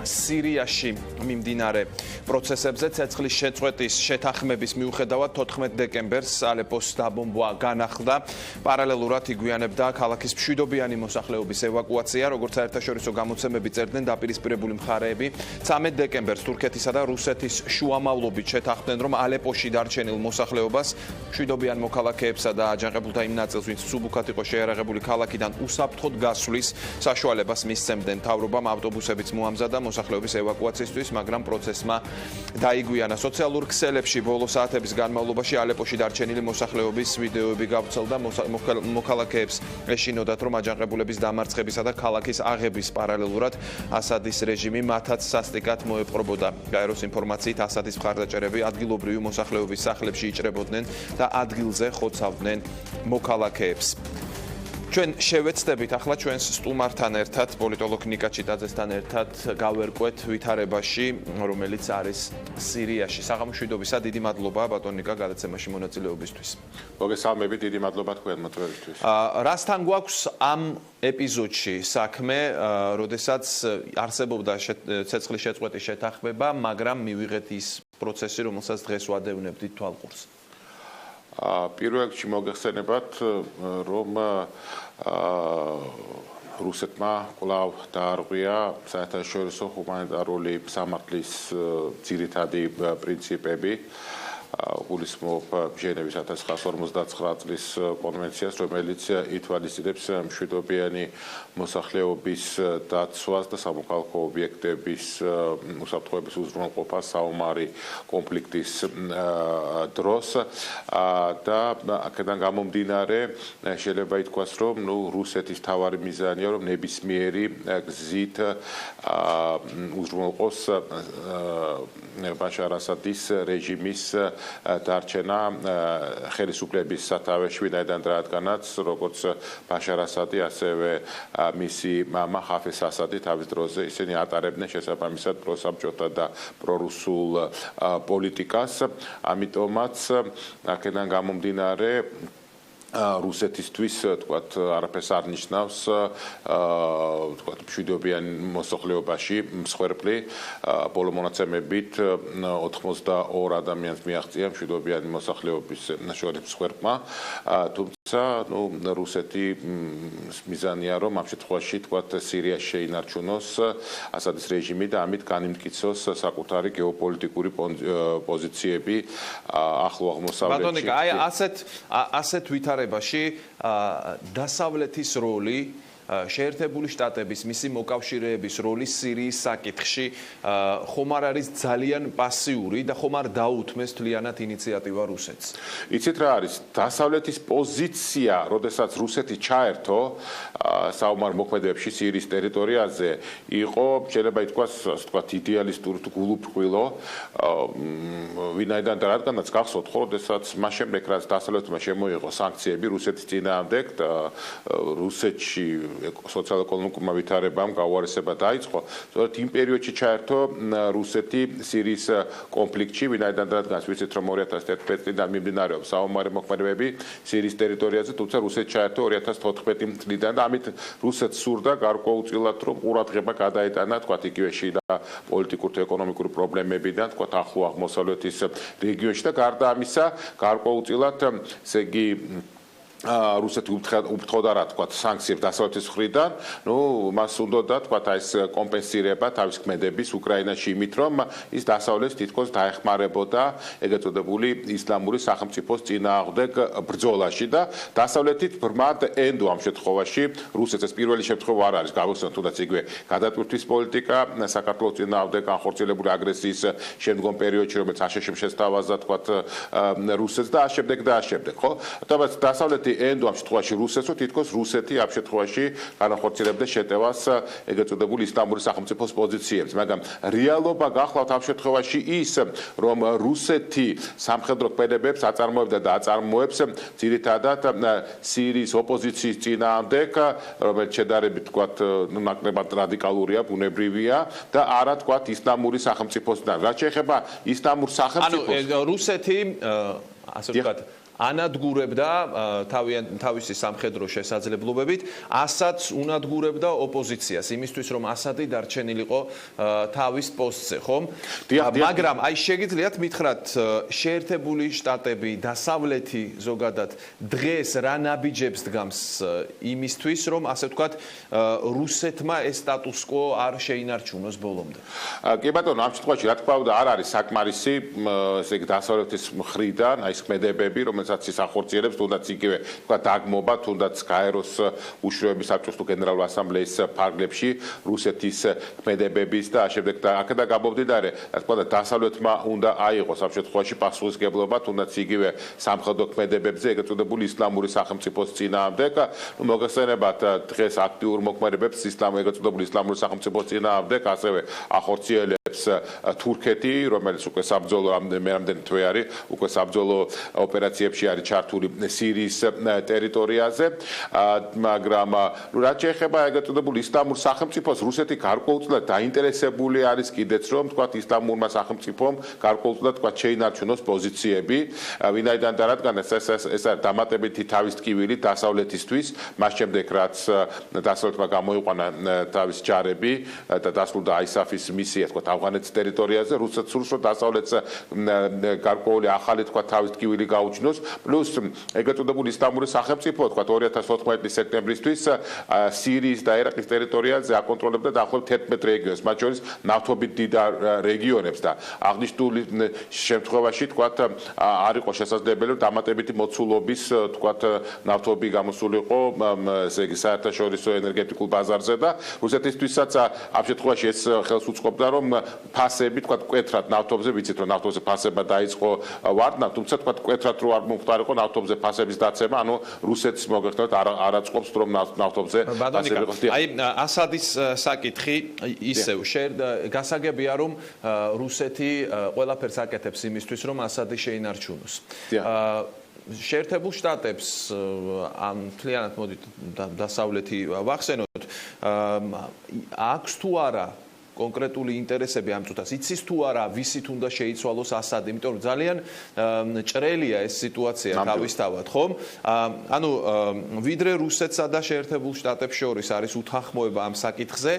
სირიაში მიმდინარე პროცესებზე ცეცხლის შეწყვეტის შეთანხმების მიუხედავად 14 დეკემბერს ალეპოს დაბომბვა განახლდა. პარალელურად იგვიანებდა ქალაქის მშვიდობიანი მოსახლეობის ევაკუაცია, როგორც საერთაშორისო გამოცემები წერდნენ დაპირისპირებული მხარეები. 13 დეკემბერს თურქეთისა და რუსეთის შუამავლობით შეთანხმდნენ, რომ ალეპოში დარჩენილ მოსახლეობას მშვიდობიან მოქალაქეებსა და აჯანყებულთა იმ ნაწილს, ვინც სუბუქად იყო შეიარაღებული ქალაქიდან უსაფრთხოდ გასვლის საშუალებას მისცემდნენ. მთავრობამ ავტობუსებიც მოამზადა მოსახლეობის ევაკუაციისთვის, მაგრამ პროცესმა დაიგვიანა. სოციალურ ქსელებში ბოლო საათების განმავლობაში ალეპოში დარჩენილი მოსახლეობის ვიდეოები გავრცელდა. მოქალაქეებს ეშინოდათ, რომ აჯანყებულების დამარცხებისა და ქალაქის აღების პარალელურად ასადის რეჟიმი მათაც სასტიკად მოეპყრობოდა. გაეროს ინფორმაციით ასადის მხარდაჭერები ადგილობრივი მოსახლეობის სახლებში იჭრებოდნენ და ადგილზე ხოცავდნენ მოქალაქეებს. ჩვენ შევეცდებით ახლა ჩვენს სტუმართან ერთად, პოლიტოლოგ ნიკა ჩიტაძესთან ერთად გავერკვეთ ვითარებაში, რომელიც არის სირიაში. საღამოშვიდობისა, დიდი მადლობა ბატონ ნიკა გადაცემაში მონაწილეობისთვის. მოგესალმებით, დიდი მადლობა თქვენ მოწვევისთვის. რასთან გვაქვს ამ ეპიზოდში საქმე, როდესაც არსებობდა ცეცხლის შეწყვეტის შეთანხმება, მაგრამ მივიღეთ ის პროცესი, რომელსაც დღეს ვადევნებდით თვალყურს. პირველ რიგში მოგეხსენებათ, რომ რუსეთმა კვლავ დაარღვია საერთაშორისო ჰუმანიტარული სამართლის ძირითადი პრინციპები. გულისხმობ ჟენევის 1959 წლის კონვენციას, რომელიც ითვალისწინებს მშვიდობიანი მოსახლეობის დაცვას და სამოქალაქო ობიექტების უსაფრთხოების უზრუნველყოფას საომარი კონფლიქტის დროს და აქედან გამომდინარე შეიძლება ითქვას, რომ რუსეთის მთავარი მიზანია, რომ ნებისმიერი გზით უზრუნველყოს ბაშარ ასადის რეჟიმის დარჩენა ხელისუფლების სათავეში, ვინაიდან რადგანაც როგორც ბაშარ ასადი, ასევე მისი მამა ხაფეზ ასადი თავის დროზე ისინი ატარებდნენ შესაბამისად პროსაბჭოთა და პრორუსულ პოლიტიკას. ამიტომაც აქედან გამომდინარე რუსეთისთვის თქვათ არაფერს არ ნიშნავს თქვათ მშვიდობიან მოსახლეობაში მსხვერპლი ბოლო მონაცემებით 82 ადამიანს მიაღწია მშვიდობიანი მოსახლეობის შორის მსხვერპლმა თუმცა რუსეთი მიზანია რომ ამ შემთხვევაში თქვათ სირიაში შეინარჩუნოს ასადის რეჟიმი და ამით განიმტკიცოს საკუთარი გეოპოლიტიკური პოზიციები ახლო აღმოსავლეთში. ბატონო ნიკა, აი ასეთ ვითარებაში დასავლეთის როლი, შეერთებული შტატების მისი მოკავშირეების როლი სირიის საკითხში ხომ არ არის ძალიან პასიური და ხომ არ დაუთმეს თლიანად ინიციატივა რუსეთს? იცით რა არის დასავლეთის პოზიცია, როდესაც რუსეთი ჩაერთო საომარ მოქმედებებში სირიის ტერიტორიაზე, იყო შეიძლება ითქვას, თქვათ იდეალისტური თუ გულუბრყვილო, ვინაიდან და რადგანაც გახსოვთ, ხო, როდესაც მას შემდეგ რაც დასავლეთმა შემოიღო სანქციები რუსეთის წინააღმდეგ, რუსეთში სოციალ-ეკონომიკურმა ვითარებამ გაუარესება დაიწყო. სწორედ იმ პერიოდში ჩაერთო რუსეთი სირიის კონფლიქტში, ვინაიდან რადგანაც ვიცით, რომ 2011 წლიდან მიმდინარეობს საომარი მოქმედებები სირიის ტერიტორიაზე, თუმცა რუსეთი ჩაერთო 2014 წლიდან და ამით რუსეთს სურდა გარკვეულწილად, რომ ყურადღება გადაეტანა, თქვათ იგივე შიდა პოლიტიკურ თუ ეკონომიკური პრობლემებიდან, თქვათ ახლო აღმოსავლეთის რეგიონში და გარდა ამისა, გარკვეულწილად, ესე იგი რუსეთი უფრთხოდა რა თქვა სანქციებს დასავლეთის მხრიდან, მას უნდოდა თქვა ეს კომპენსირება თავის ქმედების უკრაინაში იმით, რომ ის დასავლეთს თითქოს დაეხმარებოდა ეგრეთ წოდებული ისლამური სახელმწიფოს წინააღმდეგ ბრძოლაში და დასავლეთით ბრმად ენდო ამ შემთხვევაში რუსეთს ეს პირველი შემთხვევა არ არის გავიხსენოთ თუნდაც იგივე გადატვირთვის პოლიტიკა საქართველოს წინააღმდეგ განხორციელებული აგრესიის შემდგომ პერიოდში, რომელიც აშშ-მ შესთავაზა თქვა რუსეთს და ამავდროულად, ხო? თუმცა დასავლეთი ენდო ამ შემთხვევაში რუსეთს, თითქოს რუსეთი ამ შემთხვევაში განახორციელებდა შეტევას ეგრეთ წოდებული ისლამური სახელმწიფოს პოზიციებს, მაგრამ რეალობა გახლავთ ამ შემთხვევაში ის, რომ რუსეთი სამხედრო ქმედებებს აწარმოებდა და აწარმოებს ძირითადად სირიის ოპოზიციის წინააღმდეგ, რომელიც შედარებით თქვათ ნაკლებად რადიკალურია, ბუნებრივია და არა თქვათ ისლამური სახელმწიფოსთან. რაც შეეხება ისლამურ სახელმწიფოს, ანუ რუსეთი ასე ვთქვათ ანადგურებდა თავისი სამხედრო შესაძლებლობებით, ასაც უნადგურებდა ოპოზიციას იმისთვის, რომ ასადი დარჩენილიყო თავის პოსტზე, ხომ? მაგრამ აი შეგიძლიათ მითხრათ, შეერთებული შტატები, დასავლეთი ზოგადად დღეს რა ნაბიჯებს დგამს იმისთვის, რომ ასე ვთქვათ, რუსეთმა ეს სტატუს კვო არ შეინარჩუნოს ბოლომდე. კი ბატონო, ამ შემთხვევაში რა თქმა უნდა არ არის საკმარისი, ესე იგი დასავლეთის მხრიდან, აი ქმედებები, რომელსაც ის ახორციელებს, თუნდაც იგივე თქვა დაგმობა, თუნდაც გაეროს უშუალოების საბჭოს თუ გენერალურ ასამბლეის ფარგლებში რუსეთის ქმედებების და ამავდროულად და აქედან გამომდინარე, რა თქმა უნდა დასავლეთმა უნდა აიღოს ამ შემთხვევაში პასუხისმგებლობა, თუნდაც იგივე სამხედრო ქმედებებზე, ეგრეთ წოდებული ისლამური სახელმწიფოს წინააღმდეგ, მოგეხსენებათ დღეს აქტიურ მოქმედებებს ეგრეთ წოდებული ისლამური სახელმწიფოს წინააღმდეგ, ასევე ახორციელებს თურქეთი, რომელიც უკვე საბრძოლო რამდენი თვე არის, უკვე საბრძოლო ოპერაციებში არის ჩართული სირიის ტერიტორიაზე, მაგრამ რაც შეეხება ეგრეთ წოდებული ისლამურ სახელმწიფოს, რუსეთი გარკვეულწილად დაინტერესებული არის კიდეც, რომ თქვათ ისლამურმა სახელმწიფომ გარკვეულწილად თქვათ შეინარჩუნოს პოზიციები, ვინაიდან და რადგან ეს არის დამატებითი თავის ტკივილი დასავლეთისთვის, მას შემდეგ რაც დასავლეთმა გამოიყვანა თავის ჯარები და დასრულდა ISAF-ის მისია თქვათ ავღანეთის ტერიტორიაზე, რუსეთს სურს რომ დასავლეთს გარკვეული ახალი თქვათ თავის ტკივილი გაუჩნოს, პლუს ეგრეთ წოდებული ისლამური სახელმწიფო თქვათ 2014 სექტემბრისთვის სირიის და ერაყის ტერიტორიაზე აკონტროლებდა დაახლოებით 11 რეგიონს, მათ შორის ნავთობით დიდარ რეგიონებს და აღნიშნული შემთხვევაში თქვათ არ იყო შესაძლებელი დამატებითი მოცულობის თქვათ ნავთობი გამოსულიყო ესე იგი საერთაშორისო ენერგეტიკულ ბაზარზე და რუსეთისთვისაც ამ შემთხვევაში ეს ხელს უწყობდა რომ ფასები თქვათ კვეთრად ნავთობზე ვიცით რომ ნავთობზე ფასება დაიწყო ვარდნა თუმცა თქვათ კვეთრად რო არ მომხდარიყო ნავთობზე ფასების დაცემა ანუ რუსეთს მოგეხსენებათ არაწყობს რომ ნავთობზე ფასები იყოს აი ასადის საკითხი ისევ გასაგებია რომ რუსეთი ყველაფერს აკეთებს იმისთვის რომ ასადი შეინარჩუნოს შეერთებულ შტატებს ამ მთლიანად მოდით დასავლეთი ვახსენოთ აქვს თუ არა კონკრეტული ინტერესები ამ წუთას იცის თუ არა ვისით უნდა შეიცვალოს ასადი იმიტომ რომ ძალიან ჭრელია ეს სიტუაცია თავისთავად ხომ ანუ ვიდრე რუსეთსა და შეერთებულ შტატებს შორის არის უთანხმოება ამ საკითხზე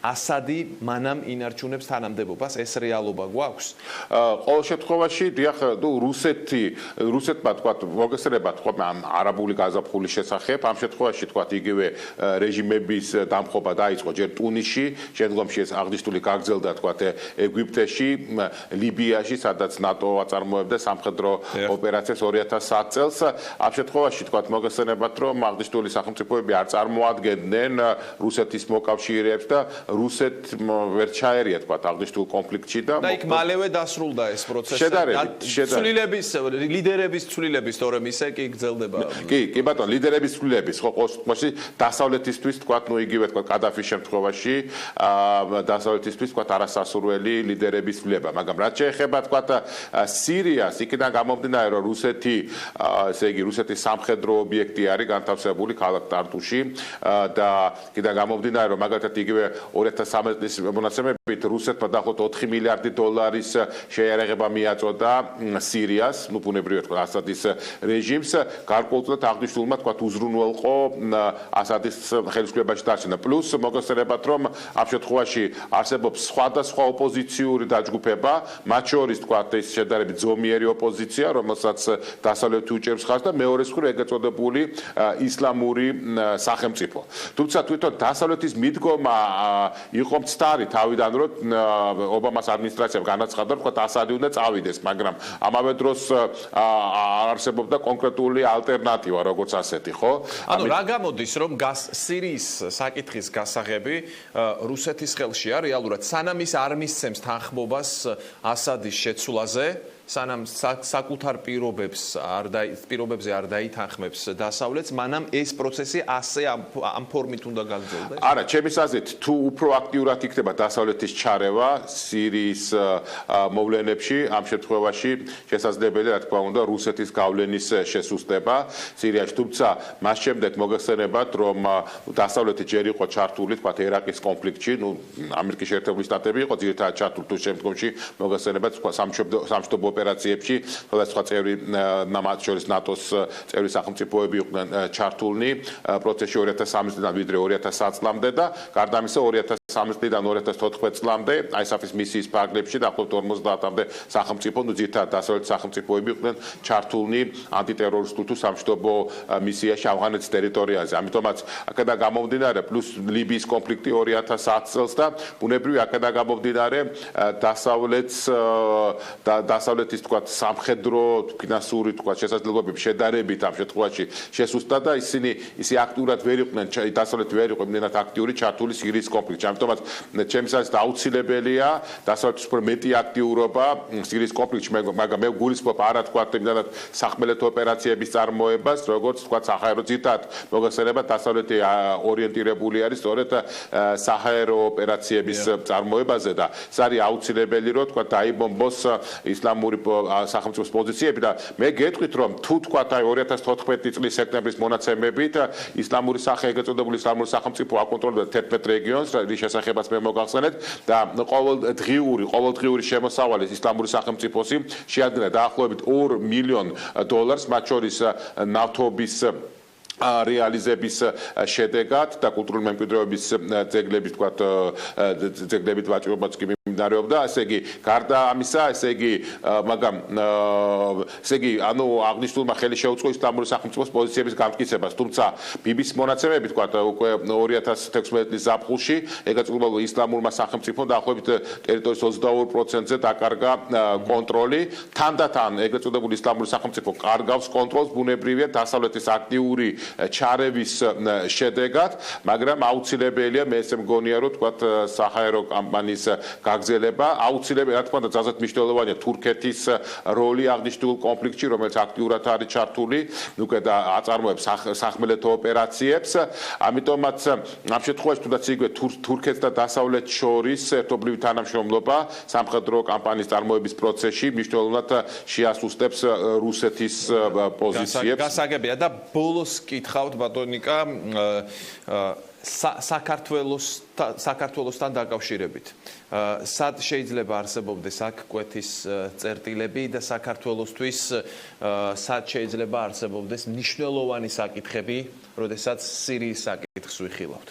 ასადი მანამ ინარჩუნებს თანამდებობას ეს რეალობა გვაქვს ყოველ შემთხვევაში დიახ რუსეთმა თქვა მოგესწრებათ ხო ამ არაბული გაზაფხულის შესახებ ამ შემთხვევაში თქვა იგივე რეჟიმების დამხობა დაიწყო ჯერ ტუნისში შემდგომში ეს აღნიშნული გაგრძელდა თქვა ეგვიპტეში ლიბიაში სადაც ნატო აწარმოებდა სამხედრო ოპერაციას 2010 წელს ამ შემთხვევაში თქვა მოგესწრებათ რომ აღნიშნული სახელმწიფოები არ წარმოადგენდნენ რუსეთის მოკავშირეებს და რუსეთ ვერ ჩაერია თქვა აღნიშნულ კონფლიქტში და იქ მალევე დასრულდა ეს პროცესი ცვლილების ლიდერების ცვლილების თორემ ისე კი გრძელდება კი ბატონო ლიდერების ცვლილების ხო ყოველთვის დასავლეთისთვის თქვა ნუ იგივე თქვა კადაფის შემთხვევაში დასავლეთისთვის თქვა არასასურველი ლიდერების ცვლილება მაგრამ რაც შეეხება თქვა სირიას იქიდან გამომდინარე რომ რუსეთი ესე იგი რუსეთის სამხედრო ობიექტი არის განთავსებული ქალაქ ტარტუში და იქიდან გამომდინარე რომ მაგალითად იგივე 2013 წლის მონაცემებით რუსეთმა დაახლოებით 4 მილიარდი დოლარის შეიარაღება მიაწოდა სირიას, ნუ ბუნებრივია თქვა ასადის რეჟიმს, გარკვეულწილად აღნიშნულმა თქვა უზრუნველყო ასადის ხელისუფლებაში დარჩენა. პლუს მოგესწრებათ რომ ამ შემთხვევაში არსებობს სხვადასხვა ოპოზიციური დაჯგუფება, მათ შორის თქვა ეს შედარებით ზომიერი ოპოზიცია, რომელსაც დასავლეთი უჭერს ხარს და მეორეს მხრივ ეგრეთ წოდებული ისლამური სახელმწიფო. თუმცა თვითონ დასავლეთის მიდგომა იყო მცდარი თავიდან რომ ობამას ადმინისტრაციამ განაცხადა რომ თქვა ასადი უნდა წავიდეს, მაგრამ ამავე დროს არსებობდა კონკრეტული ალტერნატივა როგორც ასეთი, ხო? ანუ რა გამოდის რომ სირიის საკითხის გასაღები რუსეთის ხელშია რეალურად სანამ ის არ მისცემს თანხმობას ასადის შეცვლაზე სანამ საკუთარ პირობებზე არ დაითანხმებს დასავლეთს, მანამ ეს პროცესი ასე ამ ფორმით უნდა გაგრძელდეს? არა, ჩემის აზრით, თუ უფრო აქტიურად იქნება დასავლეთის ჩარევა სირიის მოვლენებში, ამ შემთხვევაში შესაძლებელია, რა თქმა უნდა, რუსეთის გავლენის შესუსტება სირიაში, თუმცა მას შემდეგ მოგეხსენებათ, რომ დასავლეთი ჯერ იყო ჩართული, თქვა ერაყის კონფლიქტში, ნუ ამერიკის შეერთებული შტატები იყო ძირითადად ჩართული თუ შემდგომში მოგეხსენებათ, თქვა სამშვიდობო ოპერაციებში, სხვადასხვა წევრი მათ შორის ნატოს წევრი სახელმწიფოები იყვნენ ჩართულნი პროცესში 2013 წლიდან ვიდრე 2010 წლამდე და გარდა ამისა 2013 წლიდან 2014 წლამდე ISAF-ის მისიის ფარგლებში დაახლოებით 50-მდე სახელმწიფო, ძირითადად დასავლეთ სახელმწიფოები იყვნენ ჩართულნი ანტიტერორისტულ თუ სამშვიდობო მისიაში ავღანეთის ტერიტორიაზე. ამიტომაც აქედან გამომდინარე პლუს ლიბიის კონფლიქტი 2010 წელს და ბუნებრივი აქედან გამომდინარე დასავლეთის თქვათ სამხედრო ფინანსური თქვათ შესაძლებლობები შედარებით ამ შემთხვევაში შესუსტდა და ისინი აქტიურად ვერ იყვნენ დასავლეთი ვერ იყო იმდენად აქტიური ჩართული სირიის კონფლიქტში. ამიტომაც ჩემს აზრით აუცილებელია დასავლეთის უფრო მეტი აქტიურობა სირიის კონფლიქტში, მაგრამ მე გულისხმობ არა თქვათ იმდენად სახმელეთო ოპერაციების წარმოებას, როგორც თქვათ საჰაერო ძირითადად მოგეხსენება დასავლეთი ორიენტირებული არის სწორედ საჰაერო ოპერაციების წარმოებაზე და ეს არის აუცილებელი რომ თქვათ დაიბომბოს ისლამური სახელმწიფოს პოზიციები და მე გეტყვით რომ თუ თქვათ აი 2014 წლის სექტემბრის მონაცემებით ისლამური ეგრეთ წოდებული ისლამური სახელმწიფო აკონტროლებდა 11 რეგიონს, რის შესახებაც მე მოგახსენეთ და ყოველდღიური შემოსავალი ისლამური სახელმწიფოსი შეადგენდა დაახლოებით $2 მილიონ, მათ შორის ნავთობის რეალიზების შედეგად და კულტურული მემკვიდრეობის ძეგლების თქვათ ძეგლებით ვაჭრობაც კი მიმდინარეობდა, ესე იგი გარდა ამისა, ესე იგი ანუ აღნიშნულმა ხელი შეუწყო ისლამური სახელმწიფოს პოზიციების გამტკიცებას, თუმცა BBC-ის მონაცემები თქვათ უკვე 2016 წლის ზაფხულში ეგრეთ წოდებულ ისლამურმა სახელმწიფომ დაახლოებით ტერიტორიის 22%-ზე დაკარგა კონტროლი, თანდათან ეგრეთ წოდებული ისლამური სახელმწიფო კარგავს კონტროლს ბუნებრივია დასავლეთის აქტიური ჩარევის შედეგად, მაგრამ აუცილებელია მე ესე მგონია რომ თქვათ საჰაერო კამპანიის გაგრძელება, აუცილებელია რა თქმა უნდა ძალზედ მნიშვნელოვანია თურქეთის როლი აღნიშნულ კონფლიქტში, რომელიც აქტიურად არის ჩართული, უკვე და აწარმოებს სახმელეთო ოპერაციებს, ამიტომაც ამ შემთხვევაში თუნდაც იგივე თურქეთს და დასავლეთს შორის ერთობლივი თანამშრომლობა სამხედრო კამპანიის წარმოების პროცესში მნიშვნელოვნად შეასუსტებს რუსეთის პოზიციებს. გასაგებია და ბოლოს კითხავთ ბატონიკა საქართველოსთან დაკავშირებით. სად შეიძლება არსებობდეს აქ კვეთის წერტილები და საქართველოსთვის სად შეიძლება არსებობდეს მნიშვნელოვანი საკითხები, როდესაც სირიის საკითხს ვიხილავთ?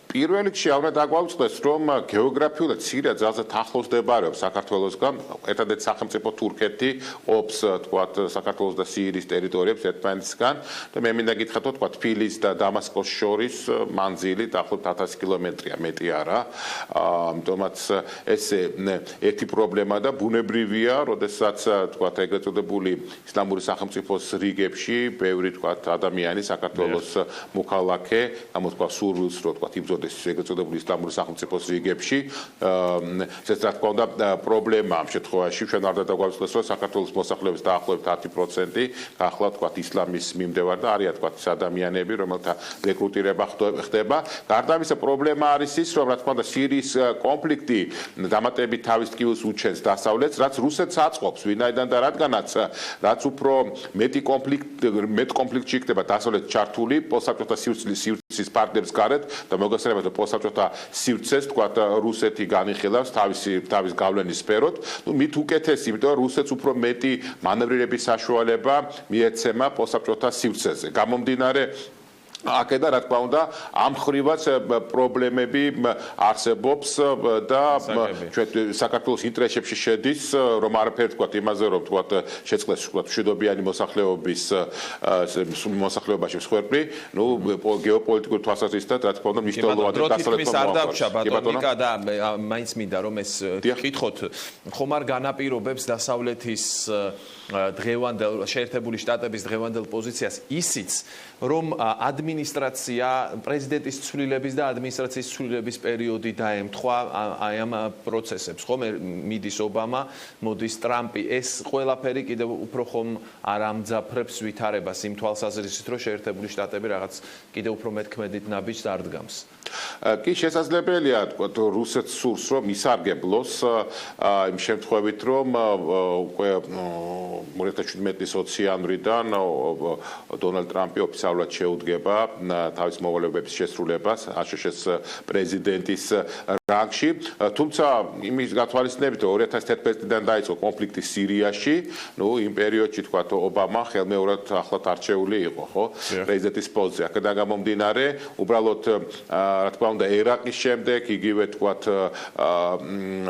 პირველ რიგში უნდა დაგვაუწყდეს, რომ გეოგრაფიულად სირია ძალზედ ახლოს მდებარეობს საქართველოსგან, ერთადერთი სახელმწიფო თურქეთი ყოფს თქვათ საქართველოს და სირიის ტერიტორიებს ერთმანეთისგან და მე მინდა გითხრათ, თქვათ თბილისს და დამასკოს შორის მანძილი დაახლოებით 1000 კილომეტრია, მეტი არა. ამიტომაც ესე ერთი პრობლემა და ბუნებრივია, როდესაც თქვათ ეგრეთ წოდებული ისლამური სახელმწიფოს რიგებში ბევრი თქვათ ადამიანი საქართველოს მოქალაქე, ამოთქვა სურვილს რომ თქვათ იბრძოდეს ეგრეთ წოდებული ისლამური სახელმწიფოს რიგებში. ეს რა თქმა უნდა პრობლემაა ამ შემთხვევაში, ჩვენ არ დაგვაუწყდეს, რომ საქართველოს მოსახლეობის დაახლოებით 10% ახლა თქვათ ისლამის მიმდევარ და არიან თქვათ ადამიანები, რომელთა რეკრუტირება ხდება. გარდა ამისა პრობლემა არის ის, რომ რა თქმა უნდა სირიის კონფლიქტი დამატებით თავის ტკივილს უჩენს დასავლეთს, რაც რუსეთს აწყობს, ვინაიდან და რადგანაც რაც უფრო მეტ კონფლიქტში იქნება დასავლეთ ჩართული, პოსტსაბჭოთა სივრცის პარტნიორებს გარეთ და მოგესალმებით რომ პოსტსაბჭოთა სივრცეს თქვათ რუსეთი განიხილავს თავის გავლენის სფეროთ, მით უკეთესი, იმიტომ რომ რუსეთს უფრო მეტი მანევრირების საშუალება მიეცემა პოსტსაბჭოთა სივრცეზე. გამომდინარე აქედან რა თქმა უნდა ამ ხრივაც პრობლემები არსებობს და ჩვენ საქართველოს ინტერესებში შედის რომ არაფერი თქვა იმაზე რომ თქვა შეწყდეს თქვა მშვიდობიანი მოსახლეობაში მსხვერპლი გეოპოლიტიკური თვალსაზრისით რა თქმა უნდა მნიშვნელოვანი ბატონიკა და მაინც მინდა რომ ეს ვკითხოთ ხომ არ განაპირობებს დასავლეთის დღევანდელ შეერთებული შტატების დღევანდელ პოზიციას ისიც რომ ადმინისტრაცია პრეზიდენტის ცვლილების და ადმინისტრაციის ცვლილების პერიოდი დაემთხვა აი ამ პროცესებს ხომ მიდის ობამა მოდის ტრამპი ეს ყველაფერი კიდევ უფრო ხომ არ ამძაფრებს ვითარებას იმ თვალსაზრისით რომ შეერთებული შტატები რაღაც კიდევ უფრო მეტქმედით ნაბიჯს არდგამს კი შესაძლებელია თქვა რუსეთს სურს რომ ისარგებლოს იმ შემთხვევით რომ უკვე 2017 იანვრიდან დონალდ ტრამპი ოფიციალურად შეუდგება თავის მოვალეობების შესრულებას აშშ-ის პრეზიდენტის რანგში, თუმცა იმის გათვალისწინებით 2011 წლიდან დაიწყო კონფლიქტი სირიაში, იმ პერიოდში თქვა ობამა ხელმეორედ ახლად არჩეული იყო, ხო? პრეზიდენტის პოსტზე. აქედან გამომდინარე, უბრალოდ რა თქმა უნდა, ერაყის შემდეგ, იგივე თქვა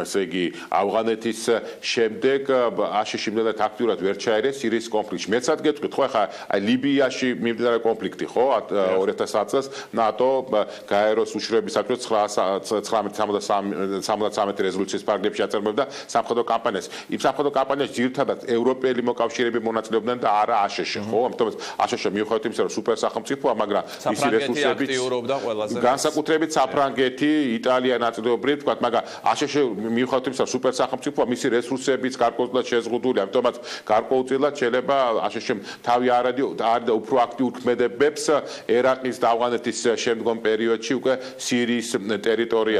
ესე იგი, ავღანეთის შემდეგ აშშ იმდენად აქტიურად ვერ ჩაერეს სირიის კონფლიქტში. მეცად გეტყვით, ხო, ახლა აი ლიბიაში მიმდინარე კონფლიქტი, ხო? 2010 წელს ნატო გაეროს უშუქრებისათვის 1973 რეზოლუციის პარაგრაფში აწარმოებდა სამხედრო კამპანიას. იმ სამხედრო კამპანიაში ძირითადად ევროპელი მოკავშირეები მონაწილეობდნენ და არა აშშ, ხო? ამიტომ აშშ მიუხედავად იმისა, რომ სუპერ სახელმწიფოა, მაგრამ მისი რესურსებით განსაკუთრებით საფრანგეთი, იტალია ნაწილობრივ, თქვა, მაგრამ აშშ მიუხედავად იმისა, რომ სუპერ სახელმწიფოა, მისი რესურსებიც გარკვეულწილად შეზღუდულია, ამიტომაც გარკვეულწილად შეიძლება აშშ-მ თავი არადა უფრო აქტიურ ქმედებებს ერაყის და ავღანეთის შემდგომ პერიოდში უკვე სირიის ტერიტორია